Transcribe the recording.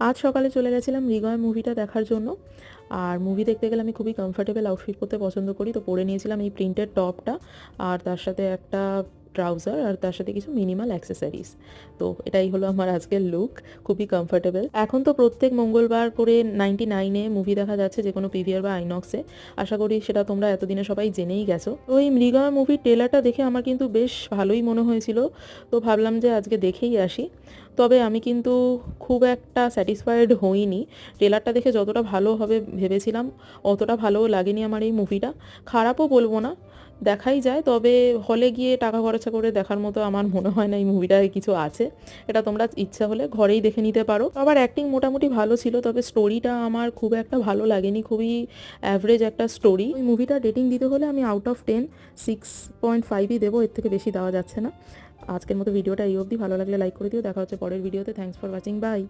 আজ সকালে চলে গেছিলাম হৃদয় মুভিটা দেখার জন্য। আর মুভি দেখতে গেলে আমি খুবই কমফর্টেবল আউটফিট পরতে পছন্দ করি, তো পরে নিয়েছিলাম এই প্রিন্টেড টপটা আর তার সাথে একটা ট্রাউজার আর তার সাথে কিছু মিনিমাল অ্যাক্সেসরিজ। তো এটাই হলো আমার আজকের লুক, খুবই কমফর্টেবল। এখন তো প্রত্যেক মঙ্গলবার করে 99-এ মুভি দেখা যাচ্ছে, যে কোনো পিভিআর বা আইনক্সে। আশা করি সেটা তোমরা এতদিনে সবাই জেনেই গেছো। তো এই মৃগয়া মুভির ট্রেলারটা দেখে আমার কিন্তু বেশ ভালোই মনে হয়েছিল, তো ভাবলাম যে আজকে দেখেই আসি। তবে আমি কিন্তু খুব একটা স্যাটিসফাইড হইনি। ট্রেলারটা দেখে যতটা ভালো হবে ভেবেছিলাম অতটা ভালোও লাগেনি আমার এই মুভিটা। খারাপও বলবো না, দেখাই যায়, তবে হলে গিয়ে টাকা খরচা করে দেখার মতো আমার মনে হয় না এই মুভিটায় কিছু আছে। এটা তোমরা ইচ্ছা হলে ঘরেই দেখে নিতে পারো। আবার অ্যাক্টিং মোটামুটি ভালো ছিল, তবে স্টোরিটা আমার খুব একটা ভালো লাগেনি, খুবই অ্যাভারেজ একটা স্টোরি। ওই মুভিটা রেটিং দিতে হলে আমি আউট অফ 10 6.5ই দেবো, এর থেকে বেশি দেওয়া যাচ্ছে না। আজকের মতো ভিডিওটা এই অবধি। ভালো লাগলে লাইক করে দিও। দেখা হচ্ছে পরের ভিডিওতে। Thanks for watching, by.